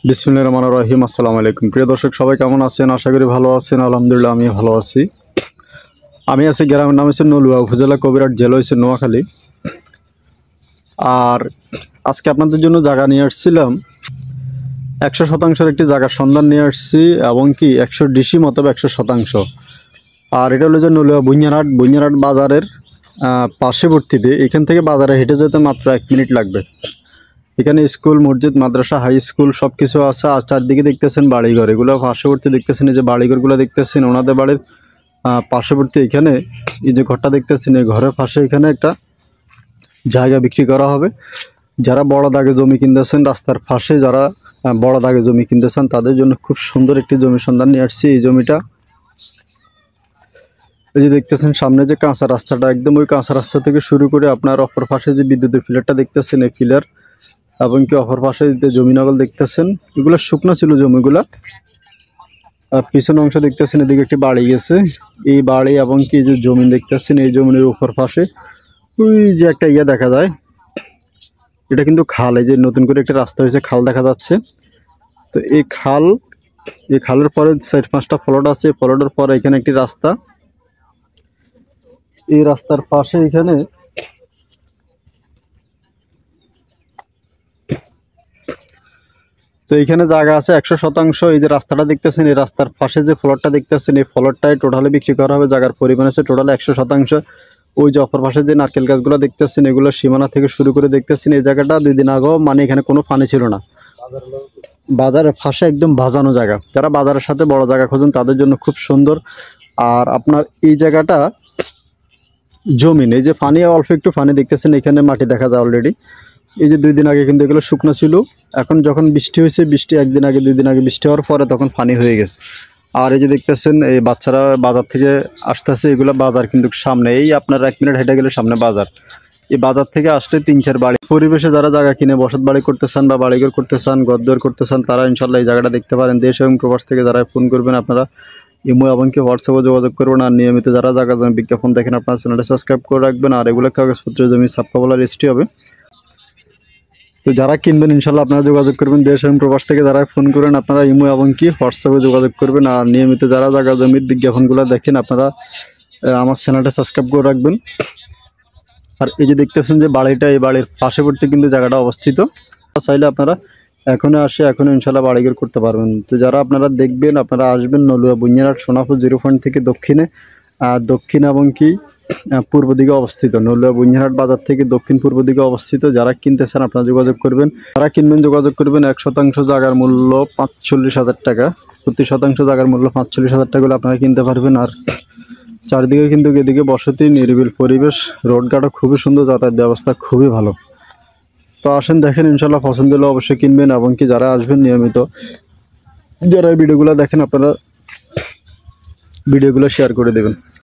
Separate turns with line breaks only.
বিসমিল্লাহির রহমানির রহিম। আসসালামু আলাইকুম। প্রিয় দর্শক সবাই কেমন আছেন? আশা করি ভালো আছেন। আলহামদুলিল্লাহ আমি ভালো আছি। আমি আছি গ্রামের নাম হচ্ছে নলুয়া, উপজেলা কবিরহাট, জেলা হচ্ছে নোয়াখালী। আর আজকে আপনাদের জন্য জায়গা নিয়ে আসছিলাম, 100% একটি জায়গার সন্ধান নিয়ে আসছি, এবং কি 100 ডিসি মতো 100%। আর এটা হলো যে নলুয়া বুইঞ্জারহাট বাজারের পার্শ্ববর্তীতে। এখান থেকে বাজারে হেঁটে যেতে মাত্র 1 মিনিট লাগবে। এখানে স্কুল, মসজিদ, মাদ্রাসা, হাই স্কুল সব কিছু আছে। আর চারদিকে দেখতেছেন বাড়িঘর, এগুলো পার্শ্ববর্তী দেখতেছেন। এই যে বাড়িঘরগুলো দেখতেছেন ওনাদের বাড়ির পার্শ্ববর্তী। এখানে এই যে ঘরটা দেখতেছেন, এই ঘরের পাশে এখানে একটা জায়গা বিক্রি করা হবে। যারা বড় দাগে জমি কিনতেছেন, রাস্তার পাশে যারা বড় দাগে জমি কিনতেছেন তাদের জন্য খুব সুন্দর একটি জমি সন্ধান নিয়ে আসছি। এই জমিটা এই যে দেখতেছেন সামনে যে কাঁচা রাস্তাটা, একদম ওই কাঁচা রাস্তা থেকে শুরু করে আপনার অপর পাশে যে বিদ্যুতের পিলারটা দেখতেছেন, এই পিলার, এবং কি অপর পাশে যে জমিনগল দেখতেছেন, এগুলো শুকনো ছিল জমিগুলা। আর পিছনের অংশ দেখতেছেন, এদিকে একটি বাড়ি গেছে। এই বাড়ি এবং কি যে জমি দেখতেছেন, এই জমির উপর পাশে ওই যে একটা দেখা যায়, এটা কিন্তু খাল। এই যে নতুন করে একটা রাস্তা হয়েছে, খাল দেখা যাচ্ছে। তো এই খালের পরে 4-5টা প্লট আছে। প্লটের পরে এখানে একটি রাস্তা, এই রাস্তার পাশে এখানে তো এইখানে জায়গা আছে 100%। এই যে রাস্তাটা দেখতেছেন, এই রাস্তার পাশে যে প্লটটা দেখতেছেন, এই প্লটটাই টোটালি বিক্রি করা হবে। জায়গার পরিমাণ আছে টোটাল 100%। ওই যে অপর পাশে যে নারকেল গাছগুলো দেখতেছেন, এগুলো সীমানা থেকে শুরু করে দেখতেছেন। এই জায়গাটা 2 দিন আগেও মানে এখানে কোনো পানি ছিল না। বাজারের পাশে একদম বাজানো জায়গা। যারা বাজারের সাথে বড় জায়গা খোঁজেন তাদের জন্য খুব সুন্দর। আর আপনার এই জায়গাটা জমিন, এই যে পানি, অল্প একটু পানি দেখতেছেন, এখানে মাটি দেখা যায় অলরেডি। এই যে 2 দিন আগে কিন্তু এগুলো শুকনো ছিল। এখন যখন বৃষ্টি হয়েছে, বৃষ্টি 1 দিন আগে 2 দিন আগে বৃষ্টি হওয়ার পরে তখন পানি হয়ে গেছে। আর এই যে দেখতেছেন এই বাচ্চারা বাজার থেকে আসতেছে, এগুলো বাজার কিন্তু সামনে, এই আপনার 1 মিনিট হেঁটে গেলে সামনে বাজার। এই বাজার থেকে আসলে 3-4 বাড়ি পরিবেশে যারা জায়গা কিনে বসত বাড়ি করতে চান বা বাড়িঘর করতে চান, ঘরদুয়ার করতে চান, তারা ইনশাল্লাহ এই জায়গাটা দেখতে পারেন। দেশ এবং প্রবাস থেকে যারা ফোন করবেন আপনারা ইমো এবং কি হোয়াটসঅ্যাপে যোগাযোগ করবেন। আর নিয়মিত যারা জায়গা জমি বিজ্ঞাপন দেখেন আপনারা চ্যানেলটা সাবস্ক্রাইব করে রাখবেন। আর এগুলো কাগজপত্র জমি ছাপ্পা বলা রেজিস্ট্রি হবে। তো যারা কিনবেন ইনশাল্লাহ আপনারা যোগাযোগ করবেন। দেশ এবং প্রবাস থেকে যারা ফোন করেন আপনারা ইমো এবং কি হোয়াটসঅ্যাপে যোগাযোগ করবেন। আর নিয়মিত যারা জায়গা জমির বিজ্ঞাপনগুলো দেখেন আপনারা আমার চ্যানেলটা সাবস্ক্রাইব করে রাখবেন। আর এই যে দেখতেছেন যে বাড়িটা, এই বাড়ির পার্শ্ববর্তী কিন্তু জায়গাটা অবস্থিত। চাইলে আপনারা এখনও এখনও ইনশাল্লাহ বাড়িঘর করতে পারবেন। তো যারা আপনারা দেখবেন, আপনারা আসবেন নলুয়া বুইঞ্জারহাট সোনাপুর 0 পয়েন্ট থেকে দক্ষিণ এবং কি পূর্ব দিকে অবস্থিত। নলুয়া বুইঞ্জারহাট বাজার থেকে দক্ষিণ পূর্ব দিকে অবস্থিত। যারা কিনতে চান আপনারা যোগাযোগ করবেন। যারা কিনবেন যোগাযোগ করবেন। 1% জায়গার মূল্য 45,000 টাকা। প্রতি শতাংশ জায়গার মূল্য 45,000 টাকা আপনারা কিনতে পারবেন। আর চারদিকে কিন্তু এদিকে বসতি, নিরিবিল পরিবেশ, রোডঘাটও খুবই সুন্দর, যাতায়াত ব্যবস্থা খুবই ভালো। তো আসেন দেখেন, ইনশাল্লাহ পছন্দ হলে অবশ্যই কিনবেন। এবং কি যারা আসবেন নিয়মিত, যারা ভিডিওগুলো দেখেন আপনারা ভিডিওগুলো শেয়ার করে দেবেন।